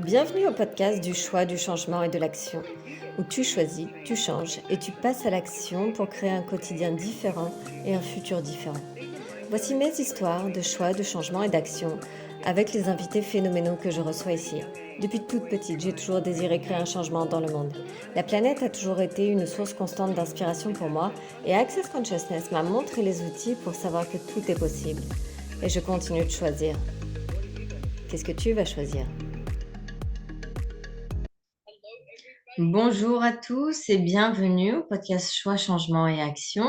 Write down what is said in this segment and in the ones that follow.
Bienvenue au podcast du choix, du changement et de l'action, où tu choisis, tu changes et tu passes à l'action pour créer un quotidien différent et un futur différent. Voici mes histoires de choix, de changement et d'action avec les invités phénoménaux que je reçois ici. Depuis toute petite, j'ai toujours désiré créer un changement dans le monde. La planète a toujours été une source constante d'inspiration pour moi et Access Consciousness m'a montré les outils pour savoir que tout est possible. Et je continue de choisir. Qu'est-ce que tu vas choisir ? Bonjour à tous et bienvenue au podcast Choix, Changement et Action.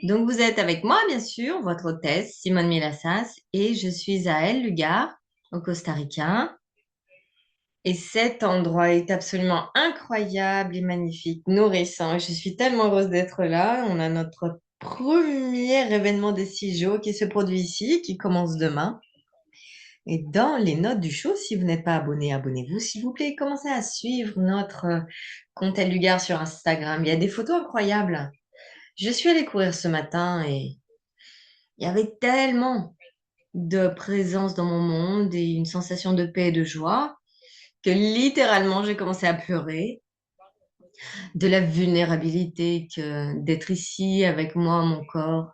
Donc vous êtes avec moi bien sûr, votre hôtesse Simone Milassas et je suis à El Lugar au Costa Rica. Et cet endroit est absolument incroyable et magnifique, nourrissant. Je suis tellement heureuse d'être là. On a notre premier événement des 6 jours qui se produit ici, qui commence demain. Et dans les notes du show, si vous n'êtes pas abonné, abonnez-vous s'il vous plaît. Commencez à suivre notre compte El Lugar sur Instagram. Il y a des photos incroyables. Je suis allée courir ce matin et il y avait tellement de présence dans mon monde et une sensation de paix et de joie que littéralement j'ai commencé à pleurer de la vulnérabilité que d'être ici avec moi, mon corps.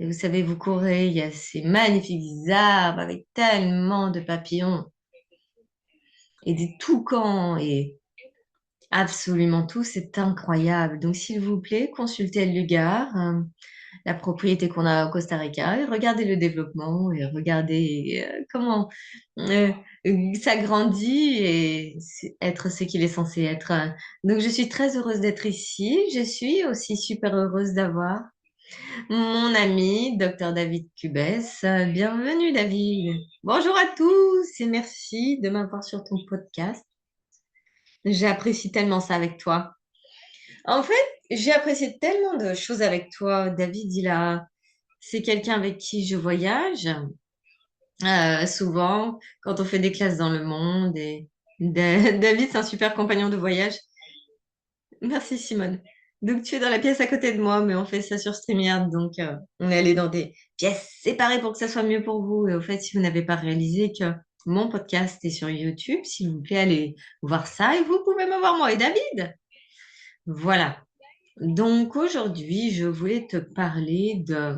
Et vous savez, vous courez, il y a ces magnifiques arbres avec tellement de papillons et des toucans et absolument tout, c'est incroyable. Donc, s'il vous plaît, consultez le Lugar, la propriété qu'on a au Costa Rica, et regardez le développement et regardez comment euh, ça grandit et être ce qu'il est censé être. Donc, je suis très heureuse d'être ici. Je suis aussi super heureuse d'avoir mon ami, Dr David Cubès. Bienvenue, David. Bonjour à tous et merci de m'avoir sur ton podcast. J'apprécie tellement ça avec toi. En fait, j'ai apprécié tellement de choses avec toi. David, c'est quelqu'un avec qui je voyage souvent quand on fait des classes dans le monde. Et David, c'est un super compagnon de voyage. Merci, Simone. Donc, tu es dans la pièce à côté de moi, mais on fait ça sur StreamYard. Donc, on est allé dans des pièces séparées pour que ça soit mieux pour vous. Et au fait, si vous n'avez pas réalisé que mon podcast est sur YouTube, s'il vous plaît, allez voir ça et vous pouvez me voir moi et David. Voilà. Donc aujourd'hui, je voulais te parler de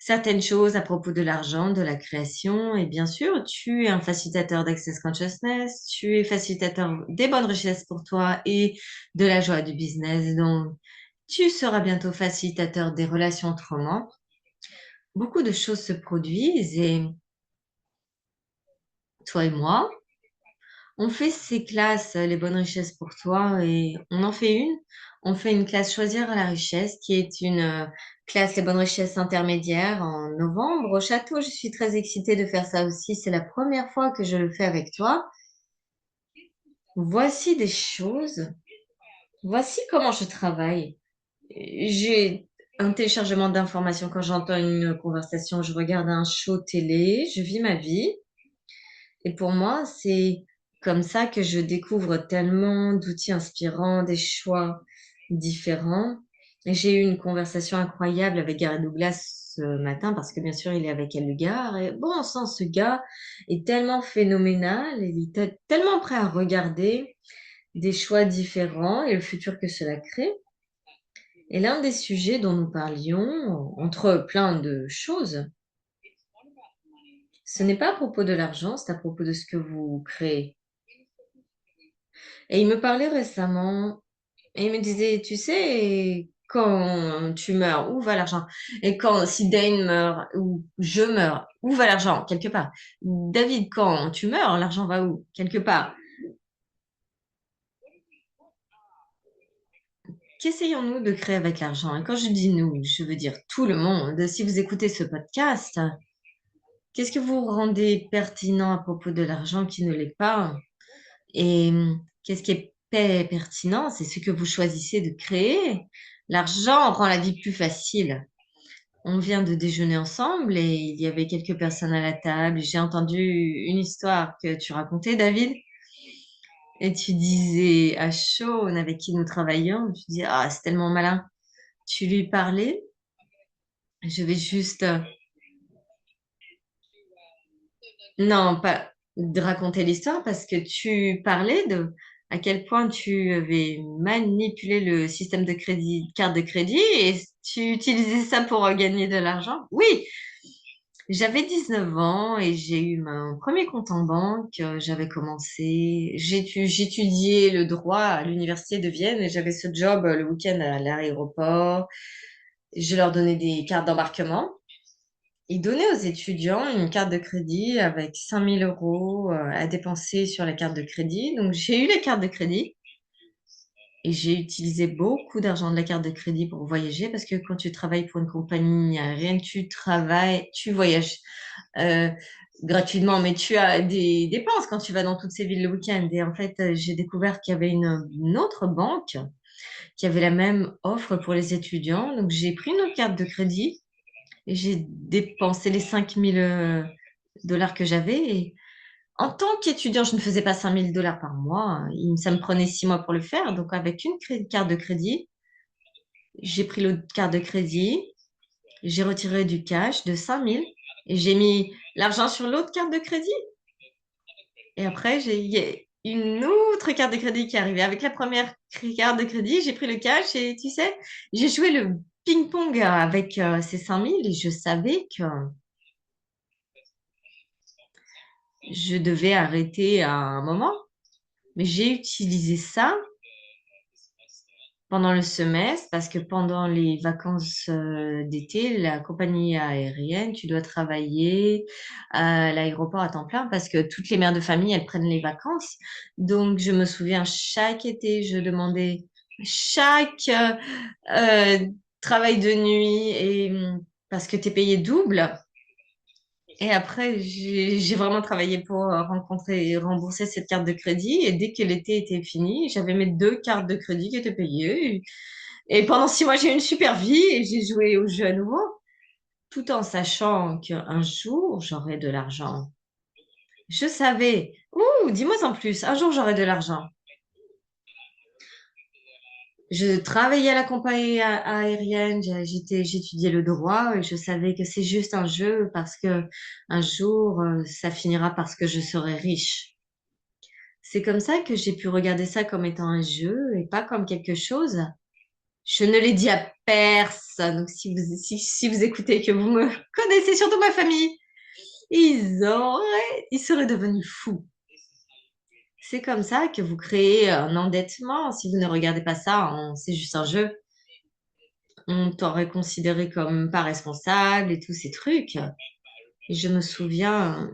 certaines choses à propos de l'argent, de la création. Et bien sûr, tu es un facilitateur d'Access Consciousness, tu es facilitateur des bonnes richesses pour toi et de la joie du business. Donc, tu seras bientôt facilitateur des relations autrement. Beaucoup de choses se produisent et toi et moi, on fait ces classes, les bonnes richesses pour toi, et on en fait une. On fait une classe Choisir la richesse, qui est une classe les bonnes richesses intermédiaires en novembre au château. Je suis très excitée de faire ça aussi. C'est la première fois que je le fais avec toi. Voici des choses. Voici comment je travaille. J'ai un téléchargement d'informations quand j'entends une conversation. Je regarde un show télé. Je vis ma vie. Et pour moi, c'est comme ça que je découvre tellement d'outils inspirants, des choix différents. Et j'ai eu une conversation incroyable avec Gary Douglas ce matin parce que bien sûr, il est avec El Lugar. Et bon sang, ce gars est tellement phénoménal, il est tellement prêt à regarder des choix différents et le futur que cela crée. Et l'un des sujets dont nous parlions, entre plein de choses, ce n'est pas à propos de l'argent, c'est à propos de ce que vous créez. Et il me parlait récemment, et il me disait, tu sais, quand tu meurs, où va l'argent? Et quand, si Dane meurt, ou je meurs, où va l'argent? Quelque part. David, quand tu meurs, l'argent va où? Quelque part. Qu'essayons-nous de créer avec l'argent? Et quand je dis nous, je veux dire tout le monde. Si vous écoutez ce podcast, qu'est-ce que vous rendez pertinent à propos de l'argent qui ne l'est pas? Et qu'est-ce qui est pertinent? C'est ce que vous choisissez de créer. L'argent rend la vie plus facile. On vient de déjeuner ensemble et il y avait quelques personnes à la table. J'ai entendu une histoire que tu racontais, David, et tu disais à Sean, avec qui nous travaillons, tu dis, ah, c'est tellement malin. Tu lui parlais. Je vais juste, non, pas. de raconter l'histoire parce que tu parlais de à quel point tu avais manipulé le système de crédit, carte de crédit et tu utilisais ça pour gagner de l'argent. Oui, j'avais 19 ans et j'ai eu mon premier compte en banque. J'avais commencé, j'étudiais le droit à l'université de Vienne et j'avais ce job le week-end à l'aéroport. Je leur donnais des cartes d'embarquement. Ils donnaient aux étudiants une carte de crédit avec 5 000 € à dépenser sur la carte de crédit. Donc, j'ai eu les cartes de crédit et j'ai utilisé beaucoup d'argent de la carte de crédit pour voyager parce que quand tu travailles pour une compagnie aérienne, tu travailles, tu voyages euh, gratuitement, mais tu as des dépenses quand tu vas dans toutes ces villes le week-end. Et en fait, j'ai découvert qu'il y avait une autre banque qui avait la même offre pour les étudiants. Donc, j'ai pris une autre carte de crédit et j'ai dépensé les 5 000 $ que j'avais. Et en tant qu'étudiant, je ne faisais pas 5 000 $ par mois. Ça me prenait 6 mois pour le faire. Donc, avec une carte de crédit, j'ai pris l'autre carte de crédit, j'ai retiré du cash de 5 000 et j'ai mis l'argent sur l'autre carte de crédit. Et après, il y a une autre carte de crédit qui est arrivée. Avec la première carte de crédit, j'ai pris le cash et tu sais, j'ai joué le ping-pong avec ces 5 000 et je savais que je devais arrêter à un moment. Mais j'ai utilisé ça pendant le semestre parce que pendant les vacances d'été, la compagnie aérienne, tu dois travailler à l'aéroport à temps plein parce que toutes les mères de famille, elles prennent les vacances. Donc, je me souviens, chaque été, je demandais chaque euh, travail de nuit et parce que tu es payé double. Et après, j'ai vraiment travaillé pour rencontrer et rembourser cette carte de crédit. Et dès que l'été était fini, j'avais mes 2 cartes de crédit qui étaient payées. Et pendant 6 mois, j'ai eu une super vie et j'ai joué au jeu à nouveau, tout en sachant qu'un jour, j'aurai de l'argent. Je savais. Ouh, dis-moi en plus, un jour, j'aurai de l'argent. Je travaillais à la compagnie aérienne, j'étudiais le droit et je savais que c'est juste un jeu parce que un jour, ça finira parce que je serai riche. C'est comme ça que j'ai pu regarder ça comme étant un jeu et pas comme quelque chose. Je ne l'ai dit à personne. Donc, si vous écoutez et que vous me connaissez, surtout ma famille, ils seraient devenus fous. C'est comme ça que vous créez un endettement. Si vous ne regardez pas ça, c'est juste un jeu. On t'aurait considéré comme pas responsable et tous ces trucs. Et je me souviens,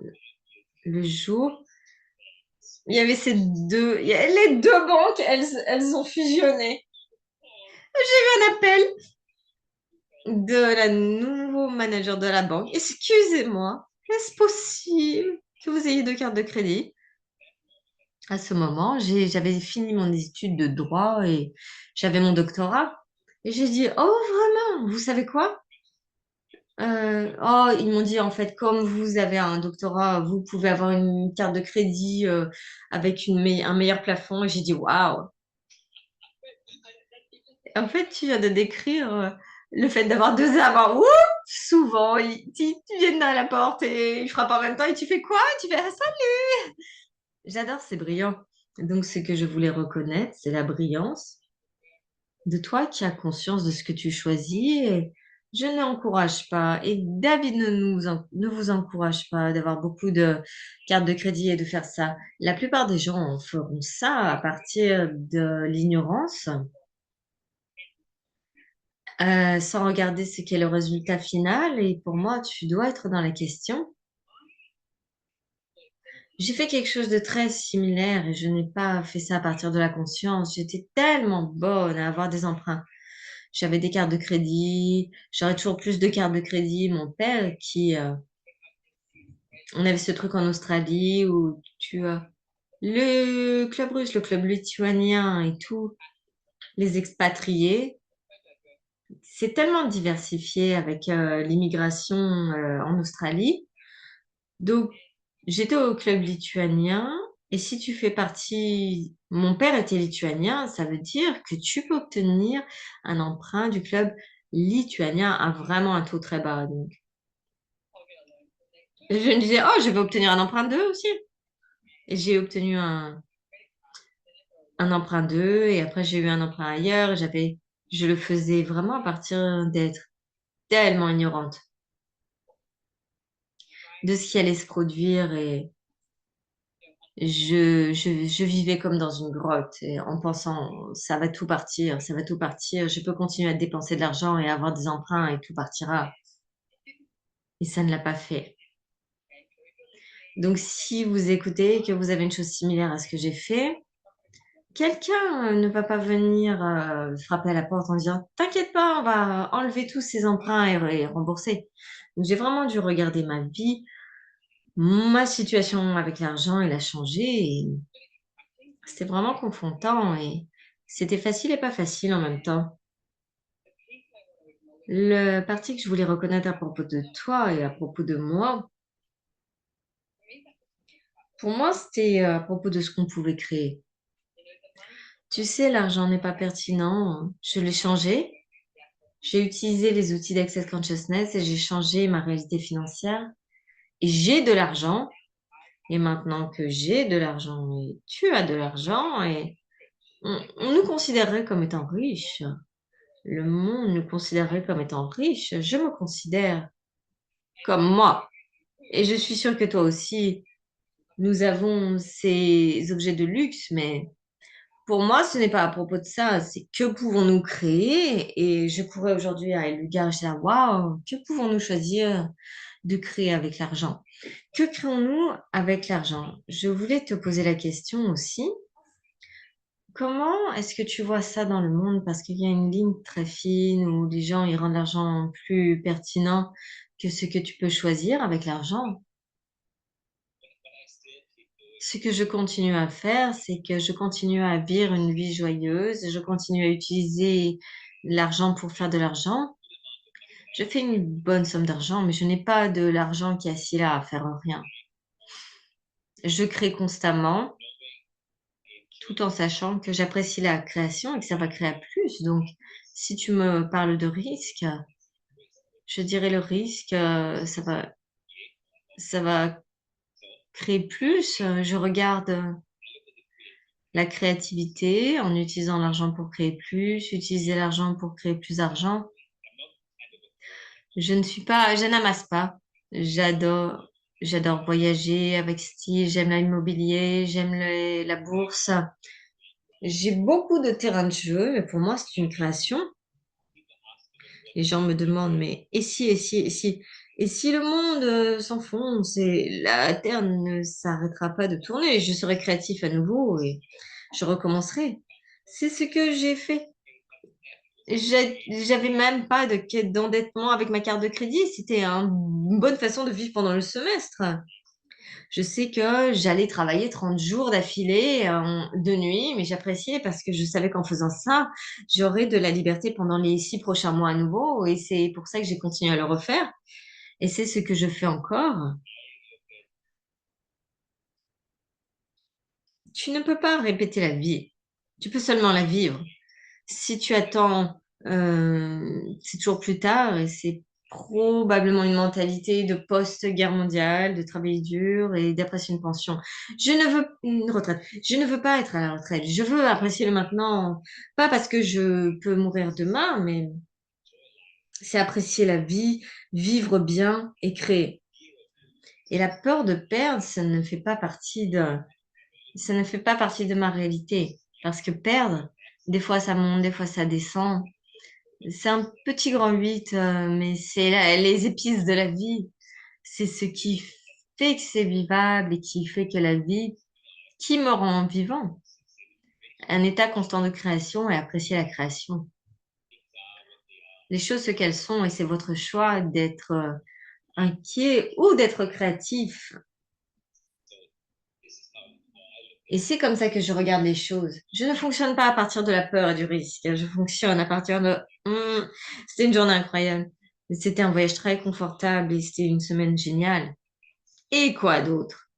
le jour, il y avait les deux banques, elles ont fusionné. Un appel de la nouveau manager de la banque. Excusez-moi, est-ce possible que vous ayez 2 cartes de crédit? À ce moment, j'avais fini mon étude de droit et j'avais mon doctorat. Et j'ai dit, oh vraiment, vous savez quoi? Oh, ils m'ont dit en fait, comme vous avez un doctorat, vous pouvez avoir une carte de crédit avec un meilleur plafond. Et j'ai dit, waouh! En fait, tu viens de décrire le fait d'avoir 2 amants. Ouh, souvent, tu viens à la porte et ils frappent en même temps et tu fais quoi? Tu fais ah, salut! J'adore, c'est brillant. Donc, ce que je voulais reconnaître, c'est la brillance de toi qui as conscience de ce que tu choisis. Et je n'encourage pas, et David ne vous encourage pas d'avoir beaucoup de cartes de crédit et de faire ça. La plupart des gens feront ça à partir de l'ignorance sans regarder ce qu'est le résultat final. Et pour moi, tu dois être dans la question. J'ai fait quelque chose de très similaire et je n'ai pas fait ça à partir de la conscience. J'étais tellement bonne à avoir des emprunts. J'avais des cartes de crédit, j'aurais toujours plus de cartes de crédit. Mon père on avait ce truc en Australie où tu as le club russe, le club lituanien et tout, les expatriés. C'est tellement diversifié avec l'immigration en Australie. Donc, j'étais au club lituanien et si tu fais partie, mon père était lituanien, ça veut dire que tu peux obtenir un emprunt du club lituanien à vraiment un taux très bas. Donc, je me disais, oh, je vais obtenir un emprunt d'eux aussi. Et j'ai obtenu un emprunt d'eux et après j'ai eu un emprunt ailleurs. Je le faisais vraiment à partir d'être tellement ignorante de ce qui allait se produire et je vivais comme dans une grotte et en pensant ça va tout partir, ça va tout partir. Je peux continuer à dépenser de l'argent et avoir des emprunts et tout partira. Et ça ne l'a pas fait. Donc si vous écoutez et que vous avez une chose similaire à ce que j'ai fait, quelqu'un ne va pas venir frapper à la porte en disant t'inquiète pas, on va enlever tous ces emprunts et rembourser. Donc j'ai vraiment dû regarder ma vie, ma situation avec l'argent, elle a changé et c'était vraiment confrontant et c'était facile et pas facile en même temps. Le parti que je voulais reconnaître à propos de toi et à propos de moi, pour moi, c'était à propos de ce qu'on pouvait créer. Tu sais, l'argent n'est pas pertinent. Je l'ai changé. J'ai utilisé les outils d'Access Consciousness et j'ai changé ma réalité financière. Et j'ai de l'argent. Et maintenant que j'ai de l'argent et tu as de l'argent, et on nous considérerait comme étant riches. Le monde nous considérerait comme étant riches. Je me considère comme moi. Et je suis sûre que toi aussi, nous avons ces objets de luxe, mais pour moi, ce n'est pas à propos de ça. C'est que pouvons-nous créer? Et je courais aujourd'hui à Elugar, je disais, waouh, que pouvons-nous choisir de créer avec l'argent? Que créons-nous avec l'argent? Je voulais te poser la question aussi. Comment est-ce que tu vois ça dans le monde? Parce qu'il y a une ligne très fine où les gens ils rendent l'argent plus pertinent que ce que tu peux choisir avec l'argent. Ce que je continue à faire, c'est que je continue à vivre une vie joyeuse, je continue à utiliser l'argent pour faire de l'argent. Je fais une bonne somme d'argent, mais je n'ai pas de l'argent qui est assis là à faire rien. Je crée constamment, tout en sachant que j'apprécie la création et que ça va créer à plus. Donc, si tu me parles de risque, je dirais le risque, ça va créer plus. Je regarde la créativité en utilisant l'argent pour créer plus, utiliser l'argent pour créer plus d'argent. Je n'amasse pas. J'adore, j'adore voyager avec style, j'aime l'immobilier, la bourse. J'ai beaucoup de terrains de jeu, mais pour moi, c'est une création. Les gens me demandent, mais et si le monde s'enfonce et la Terre ne s'arrêtera pas de tourner, je serai créatif à nouveau et je recommencerai. C'est ce que j'ai fait. J'avais même pas de quête d'endettement avec ma carte de crédit. C'était une bonne façon de vivre pendant le semestre. Je sais que j'allais travailler 30 jours d'affilée, de nuit, mais j'appréciais parce que je savais qu'en faisant ça, j'aurais de la liberté pendant les 6 prochains mois à nouveau. Et c'est pour ça que j'ai continué à le refaire. Et c'est ce que je fais encore. Tu ne peux pas répéter la vie. Tu peux seulement la vivre. Si tu attends, c'est toujours plus tard et c'est probablement une mentalité de post-guerre mondiale, de travailler dur et d'apprécier une pension. Je ne veux une retraite. Je ne veux pas être à la retraite. Je veux apprécier le maintenant, pas parce que je peux mourir demain, mais c'est apprécier la vie, vivre bien et créer. Et la peur de perdre, ça ne fait pas partie de ma réalité. Parce que perdre, des fois ça monte, des fois ça descend. C'est un petit grand 8, mais c'est les épices de la vie. C'est ce qui fait que c'est vivable et qui fait que la vie, qui me rend vivant. Un état constant de création et apprécier la création. Les choses ce qu'elles sont et c'est votre choix d'être inquiet ou d'être créatif. Et c'est comme ça que je regarde les choses. Je ne fonctionne pas à partir de la peur et du risque. Je fonctionne à partir de c'était une journée incroyable. C'était un voyage très confortable et c'était une semaine géniale. Et quoi d'autre?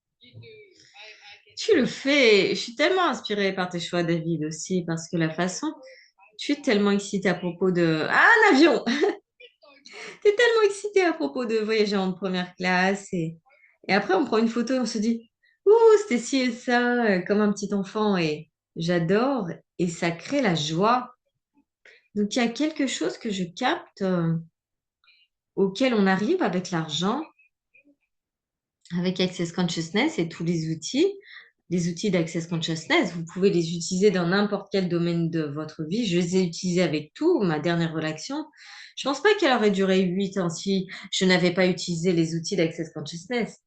Tu le fais. Je suis tellement inspirée par tes choix, David, aussi, parce que la façon, tu es tellement excitée à propos de... Ah, un avion! Tu es tellement excitée à propos de voyager en première classe et après on prend une photo et on se dit, c'était ci et ça, comme un petit enfant et j'adore et ça crée la joie. Donc, il y a quelque chose que je capte auquel on arrive avec l'argent, avec Access Consciousness et tous les outils d'Access Consciousness. Vous pouvez les utiliser dans n'importe quel domaine de votre vie. Je les ai utilisés avec tout, ma dernière relation. Je pense pas qu'elle aurait duré 8 ans si je n'avais pas utilisé les outils d'Access Consciousness.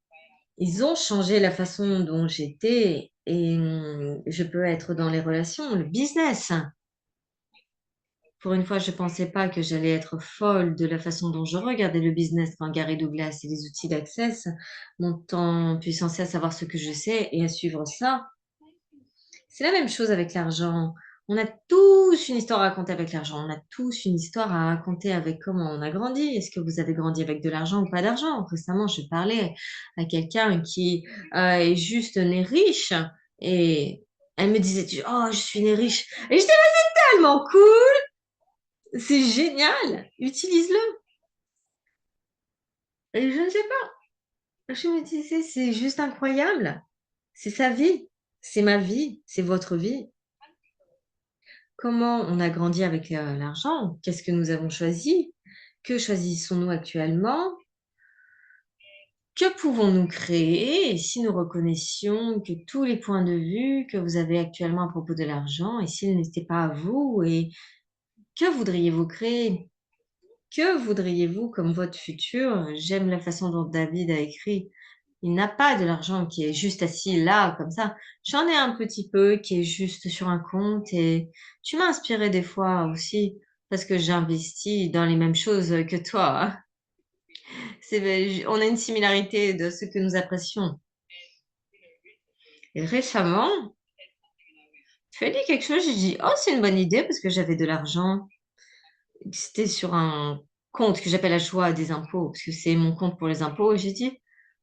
Ils ont changé la façon dont j'étais et je peux être dans les relations, le business. Pour une fois, je pensais pas que j'allais être folle de la façon dont je regardais le business quand Gary Douglas et les outils d'access montent en puissance à savoir ce que je sais et à suivre ça. C'est la même chose avec l'argent. On a tous une histoire à raconter avec l'argent. On a tous une histoire à raconter avec comment on a grandi. Est-ce que vous avez grandi avec de l'argent ou pas d'argent? Récemment, je parlais à quelqu'un qui est juste né riche et elle me disait, oh, je suis né riche. Et j'étais là, c'est tellement cool! C'est génial! Utilise-le! Et je ne sais pas. Je me disais, c'est juste incroyable. C'est sa vie. C'est ma vie. C'est votre vie. Comment on a grandi avec l'argent? Qu'est-ce que nous avons choisi? Que choisissons-nous actuellement? Que pouvons-nous créer si nous reconnaissions que tous les points de vue que vous avez actuellement à propos de l'argent, et s'ils n'étaient pas à vous, et que voudriez-vous créer? Que voudriez-vous comme votre futur? J'aime la façon dont David a écrit. Il n'a pas de l'argent qui est juste assis là, comme ça. J'en ai un petit peu qui est juste sur un compte et tu m'as inspiré des fois aussi parce que j'investis dans les mêmes choses que toi, hein. On a une similarité de ce que nous apprécions. Et récemment, tu as dit quelque chose, j'ai dit, oh, c'est une bonne idée parce que j'avais de l'argent. C'était sur un compte que j'appelle la joie des impôts parce que c'est mon compte pour les impôts. Et j'ai dit,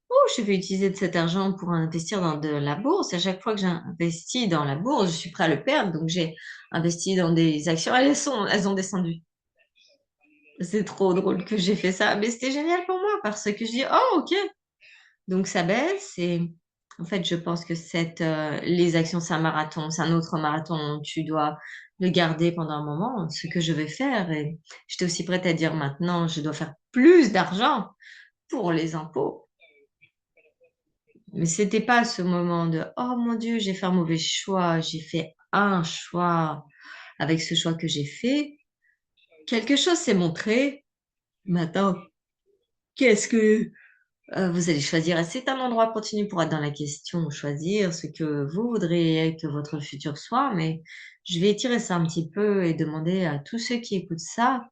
oh, je vais utiliser de cet argent pour investir dans de la bourse. À chaque fois que j'investis dans la bourse, je suis prêt à le perdre. Donc, j'ai investi dans des actions. Elles ont descendu. C'est trop drôle que j'ai fait ça. Mais c'était génial pour moi parce que je dis, oh, OK. Donc, ça baisse. Et en fait, je pense que les actions, c'est un marathon. C'est un autre marathon. Tu dois le garder pendant un moment, ce que je vais faire. Et j'étais aussi prête à dire maintenant, je dois faire plus d'argent pour les impôts. Mais c'était pas ce moment de oh mon Dieu, j'ai fait un mauvais choix, j'ai fait un choix. Avec ce choix que j'ai fait, quelque chose s'est montré. Maintenant, qu'est-ce que vous allez choisir? C'est un endroit continu pour être dans la question, choisir ce que vous voudriez que votre futur soit, mais je vais étirer ça un petit peu et demander à tous ceux qui écoutent ça,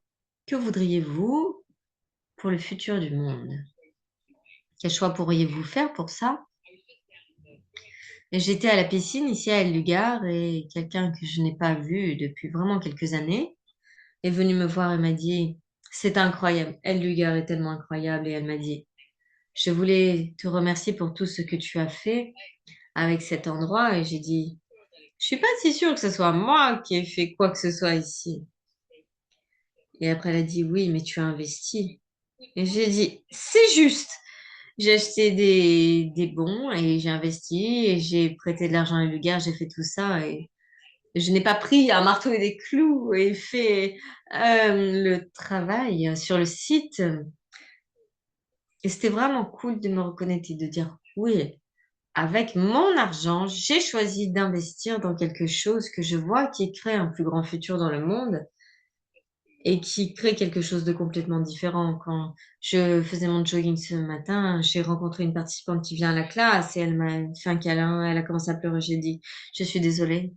que voudriez-vous pour le futur du monde? Quel choix pourriez-vous faire pour ça? Et j'étais à la piscine ici à Lugar et quelqu'un que je n'ai pas vu depuis vraiment quelques années est venu me voir et m'a dit, c'est incroyable, El Lugar est tellement incroyable et elle m'a dit, je voulais te remercier pour tout ce que tu as fait avec cet endroit et j'ai dit, je suis pas si sûre que ce soit moi qui ai fait quoi que ce soit ici. Et après elle a dit, oui, mais tu as investi. Et j'ai dit, c'est juste. J'ai acheté des bons et j'ai investi et j'ai prêté de l'argent à Lugar, j'ai fait tout ça et je n'ai pas pris un marteau et des clous et fait le travail sur le site. Et c'était vraiment cool de me reconnaître et de dire oui, avec mon argent, j'ai choisi d'investir dans quelque chose que je vois qui crée un plus grand futur dans le monde et qui crée quelque chose de complètement différent. Quand je faisais mon jogging ce matin, j'ai rencontré une participante qui vient à la classe et elle m'a fait un câlin, elle a commencé à pleurer. J'ai dit, je suis désolée.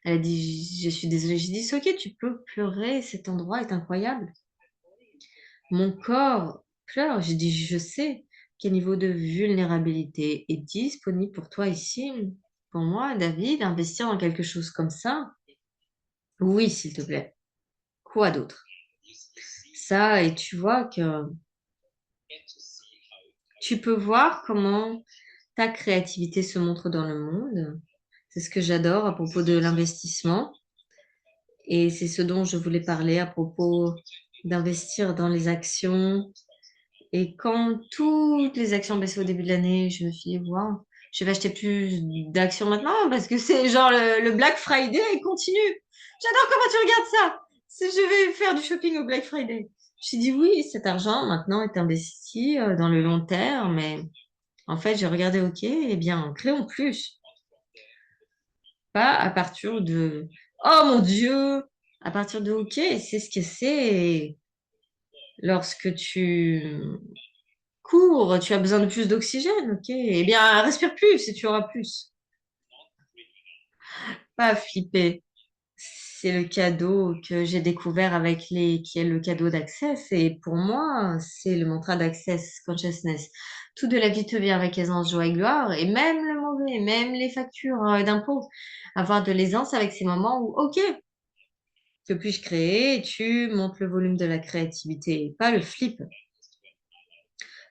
Elle a dit, je suis désolée. J'ai dit, c'est ok, tu peux pleurer, cet endroit est incroyable. Mon corps pleure. J'ai dit, je sais quel niveau de vulnérabilité est disponible pour toi ici. Pour moi, David, investir dans quelque chose comme ça, oui, s'il te plaît. Quoi d'autre? Ça, et tu vois que tu peux voir comment ta créativité se montre dans le monde. C'est ce que j'adore à propos de l'investissement. Et c'est ce dont je voulais parler à propos d'investir dans les actions. Et quand toutes les actions baissaient au début de l'année, je me suis dit, waouh, je vais acheter plus d'actions maintenant parce que c'est genre le Black Friday continue. J'adore comment tu regardes ça. Je vais faire du shopping au Black Friday. J'ai dit oui, cet argent maintenant est investi dans le long terme, mais en fait, j'ai regardé, ok, eh bien, créons plus. Pas à partir de, oh mon Dieu, à partir de, ok, c'est ce que c'est. Lorsque tu cours, tu as besoin de plus d'oxygène, ok, eh bien, respire plus et tu auras plus. Pas flipper. C'est le cadeau que j'ai découvert qui est le cadeau d'Access. Et pour moi, c'est le mantra d'Access Consciousness. Tout de la vie te vient avec aisance, joie et gloire. Et même le mauvais, même les factures d'impôts. Avoir de l'aisance avec ces moments où, OK, que puis-je créer? Et tu montes le volume de la créativité, pas le flip.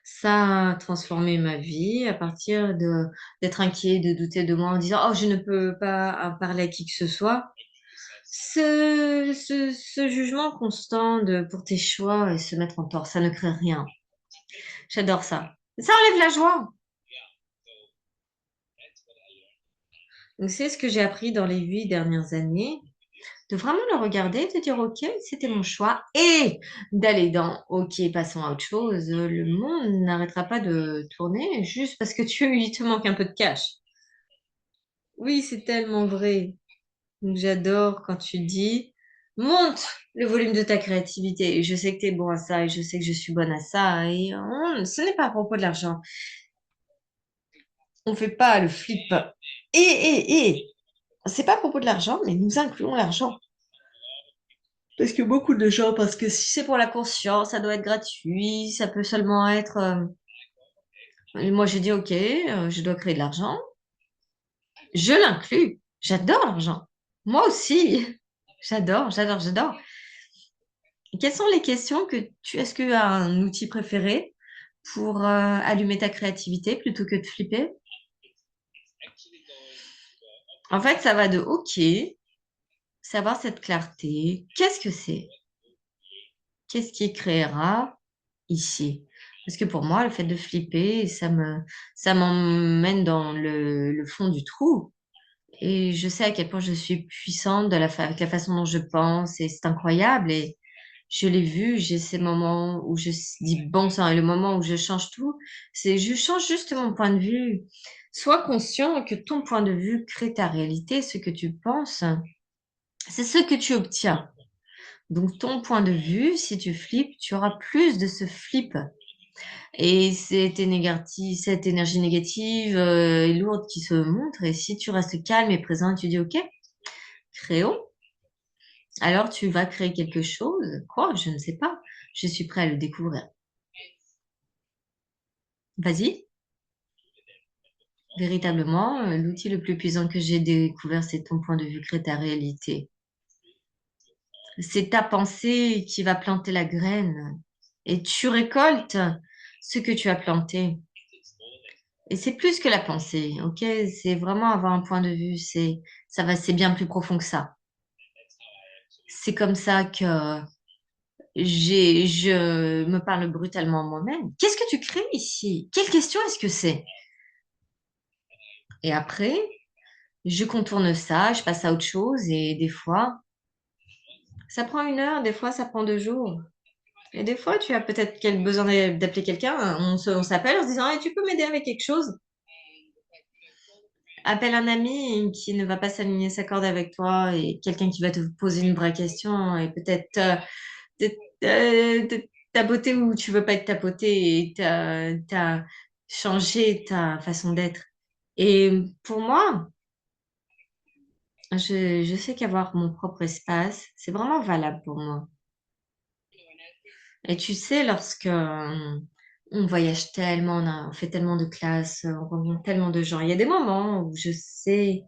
Ça a transformé ma vie à partir d'être inquiet, de douter de moi en disant, oh, je ne peux pas parler à qui que ce soit. Ce jugement constant pour tes choix et se mettre en tort, ça ne crée rien. J'adore ça. Ça enlève la joie. Donc, c'est ce que j'ai appris dans les 8 dernières années, de vraiment le regarder, de dire, OK, c'était mon choix, et d'aller dans, OK, passons à autre chose. Le monde n'arrêtera pas de tourner juste parce que il te manque un peu de cash. Oui, c'est tellement vrai. Donc, j'adore quand tu dis, monte le volume de ta créativité. Je sais que tu es bon à ça et je sais que je suis bonne à ça. Et ce n'est pas à propos de l'argent. On ne fait pas le flip. Et, c'est pas à propos de l'argent, mais nous incluons l'argent. Parce que beaucoup de gens, parce que si c'est pour la conscience, ça doit être gratuit, ça peut seulement être... moi, j'ai dit, OK, je dois créer de l'argent. Je l'inclus. J'adore l'argent. Moi aussi. J'adore, j'adore, j'adore. Quelles sont les questions est-ce que tu as un outil préféré pour allumer ta créativité plutôt que de flipper? En fait, ça va de OK, savoir cette clarté. Qu'est-ce que c'est? Qu'est-ce qui créera ici? Parce que pour moi, le fait de flipper, ça m'emmène dans le fond du trou. Et je sais à quel point je suis puissante avec la façon dont je pense et c'est incroyable. Et je l'ai vu, j'ai ces moments où je dis bon sang et le moment où je change tout, c'est je change juste mon point de vue. Sois conscient que ton point de vue crée ta réalité, ce que tu penses, c'est ce que tu obtiens. Donc ton point de vue, si tu flippes, tu auras plus de ce flip. Et cette énergie négative et lourde qui se montre, et si tu restes calme et présent, et tu dis OK, créons, alors tu vas créer quelque chose. Quoi? Je ne sais pas. Je suis prêt à le découvrir. Vas-y. Véritablement, l'outil le plus puissant que j'ai découvert, c'est ton point de vue, crée ta réalité. C'est ta pensée qui va planter la graine et tu récoltes ce que tu as planté. Et c'est plus que la pensée, ok? C'est vraiment avoir un point de vue, c'est bien plus profond que ça. C'est comme ça que je me parle brutalement moi-même. Qu'est-ce que tu crées ici? Quelle question est-ce que c'est? Et après, je contourne ça, je passe à autre chose et des fois, ça prend 1 heure, des fois, ça prend 2 jours. Et des fois, tu as peut-être besoin d'appeler quelqu'un. On s'appelle en se disant, hey, tu peux m'aider avec quelque chose? Appelle un ami qui ne va pas s'aligner sa corde avec toi et quelqu'un qui va te poser une vraie question et peut-être tapoter où tu veux pas être tapoté et t'as changé ta façon d'être. Et pour moi, je sais qu'avoir mon propre espace, c'est vraiment valable pour moi. Et tu sais, lorsque on voyage tellement, on fait tellement de classes, on rencontre tellement de gens, il y a des moments où je sais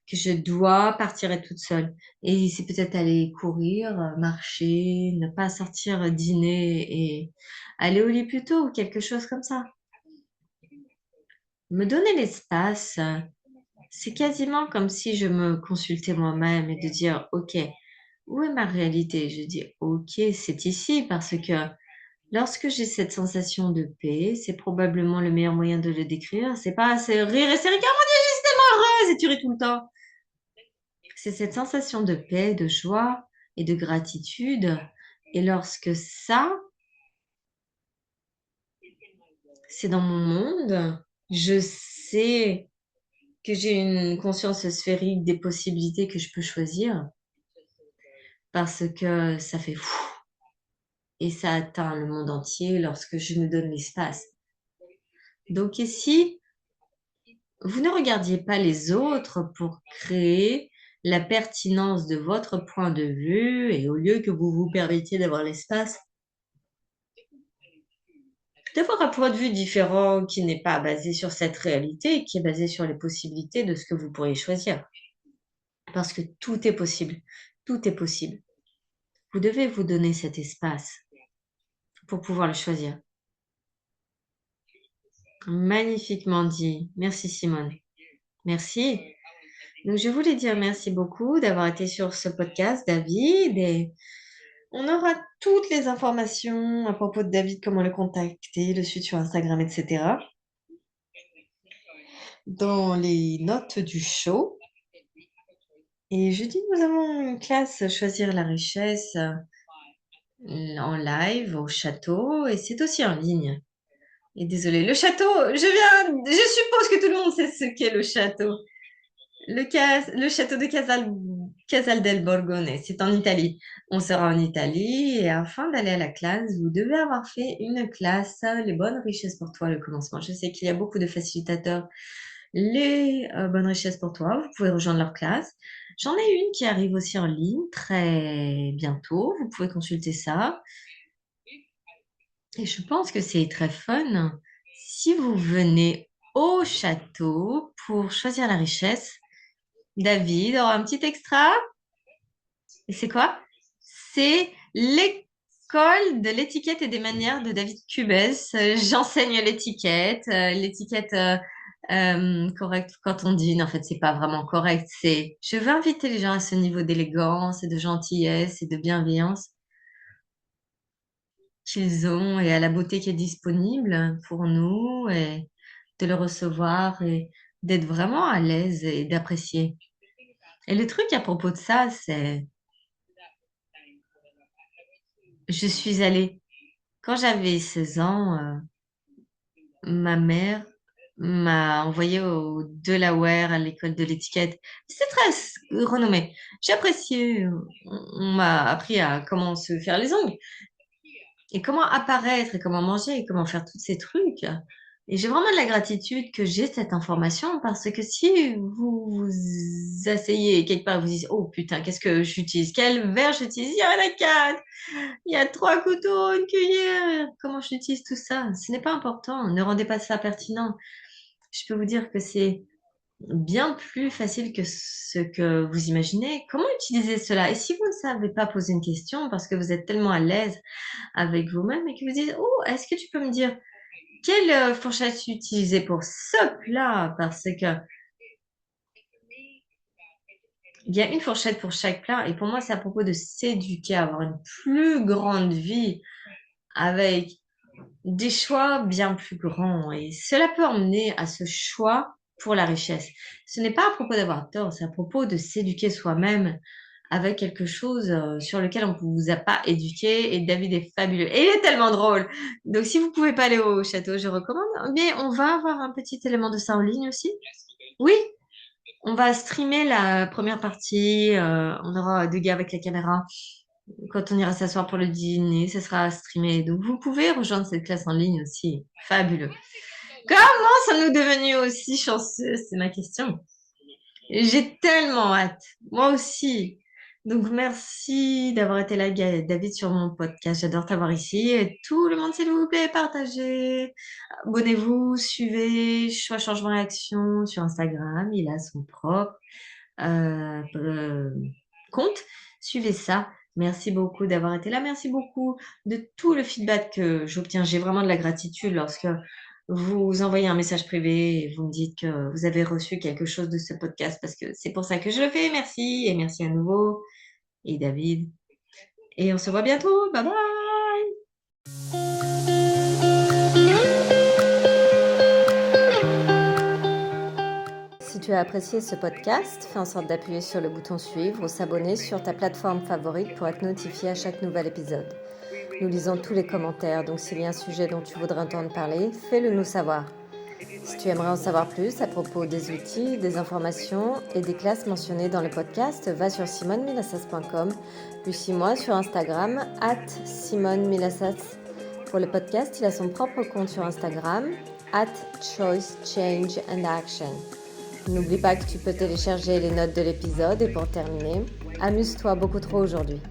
que je dois partir être toute seule. Et c'est peut-être aller courir, marcher, ne pas sortir dîner et aller au lit plus tôt ou quelque chose comme ça. Me donner l'espace, c'est quasiment comme si je me consultais moi-même et de dire, OK, où est ma réalité? Je dis, OK, c'est ici parce que Lorsque j'ai cette sensation de paix, c'est probablement le meilleur moyen de le décrire. C'est pas rire et c'est rire, oh mon Dieu, je suis tellement heureuse et tu ris tout le temps. C'est cette sensation de paix, de joie et de gratitude. Et lorsque ça, c'est dans mon monde, je sais que j'ai une conscience sphérique des possibilités que je peux choisir parce que ça fait fou et ça atteint le monde entier lorsque je me donne l'espace. Donc ici, vous ne regardiez pas les autres pour créer la pertinence de votre point de vue et au lieu que vous vous permettiez d'avoir l'espace, d'avoir un point de vue différent qui n'est pas basé sur cette réalité, qui est basé sur les possibilités de ce que vous pourriez choisir. Parce que tout est possible. Tout est possible. Vous devez vous donner cet espace pour pouvoir le choisir. Magnifiquement dit. Merci Simone. Merci. Donc je voulais dire merci beaucoup d'avoir été sur ce podcast, David, et on aura toutes les informations à propos de David, comment le contacter, le suivre sur Instagram, etc. dans les notes du show. Et jeudi, nous avons une classe Choisir la richesse en live au château et c'est aussi en ligne. Et désolé, le château, je suppose que tout le monde sait ce qu'est le château. Le château de Casal del Borgone, c'est en Italie. On sera en Italie et afin d'aller à la classe, vous devez avoir fait une classe, les bonnes richesses pour toi, le commencement. Je sais qu'il y a beaucoup de facilitateurs, les bonnes richesses pour toi. Vous pouvez rejoindre leur classe. J'en ai une qui arrive aussi en ligne très bientôt. Vous pouvez consulter ça. Et je pense que c'est très fun si vous venez au château pour choisir la richesse. David aura un petit extra. Et c'est quoi? C'est l'école de l'étiquette et des manières de David Cubès. J'enseigne l'étiquette correcte quand on dîne. En fait, c'est pas vraiment correct. C'est je veux inviter les gens à ce niveau d'élégance et de gentillesse et de bienveillance qu'ils ont et à la beauté qui est disponible pour nous et de le recevoir et d'être vraiment à l'aise et d'apprécier. Et le truc à propos de ça, c'est je suis allée, quand j'avais 16 ans, ma mère m'a envoyée au Delaware à l'école de l'étiquette. C'est très renommé. J'ai apprécié. On m'a appris à comment se faire les ongles et comment apparaître et comment manger et comment faire tous ces trucs. Et j'ai vraiment de la gratitude que j'ai cette information parce que si vous vous asseyez quelque part et vous dites, oh putain, qu'est-ce que j'utilise? Quel verre j'utilise? Il y en a quatre! Il y a trois couteaux, une cuillère. Comment j'utilise tout ça? Ce n'est pas important. Ne rendez pas ça pertinent. Je peux vous dire que c'est bien plus facile que ce que vous imaginez. Comment utiliser cela? Et si vous ne savez pas poser une question parce que vous êtes tellement à l'aise avec vous-même et que vous dites, oh, est-ce que tu peux me dire quelle fourchette utiliser pour ce plat? Parce que il y a une fourchette pour chaque plat. Et pour moi, c'est à propos de s'éduquer, avoir une plus grande vie avec des choix bien plus grands. Et cela peut emmener à ce choix pour la richesse. Ce n'est pas à propos d'avoir tort, c'est à propos de s'éduquer soi-même avec quelque chose sur lequel on ne vous a pas éduqué. Et David est fabuleux. Et il est tellement drôle. Donc, si vous pouvez pas aller au château, je recommande. Mais on va avoir un petit élément de ça en ligne aussi. Oui, on va streamer la première partie. On aura deux gars avec la caméra. Quand on ira s'asseoir pour le dîner, ça sera streamé. Donc, vous pouvez rejoindre cette classe en ligne aussi. Fabuleux. Comment sommes-nous devenus aussi chanceux? C'est ma question. J'ai tellement hâte. Moi aussi. Donc, merci d'avoir été là, David, sur mon podcast. J'adore t'avoir ici. Et tout le monde, s'il vous plaît, partagez. Abonnez-vous, suivez Choix Changement et Action sur Instagram. Il a son propre compte. Suivez ça. Merci beaucoup d'avoir été là. Merci beaucoup de tout le feedback que j'obtiens. J'ai vraiment de la gratitude lorsque vous envoyez un message privé et vous me dites que vous avez reçu quelque chose de ce podcast parce que c'est pour ça que je le fais. Merci et merci à nouveau. Et David. Et on se voit bientôt. Bye bye. tu as apprécié ce podcast, fais en sorte d'appuyer sur le bouton suivre ou s'abonner sur ta plateforme favorite pour être notifié à chaque nouvel épisode. Nous lisons tous les commentaires, donc s'il y a un sujet dont tu voudrais entendre parler, fais-le nous savoir. Si tu aimerais en savoir plus à propos des outils, des informations et des classes mentionnées dans le podcast, va sur simonemilassas.com, puis suis-moi sur Instagram @simonemilassas. Pour le podcast, il a son propre compte sur Instagram @choicechangeandaction. N'oublie pas que tu peux télécharger les notes de l'épisode et pour terminer, amuse-toi beaucoup trop aujourd'hui.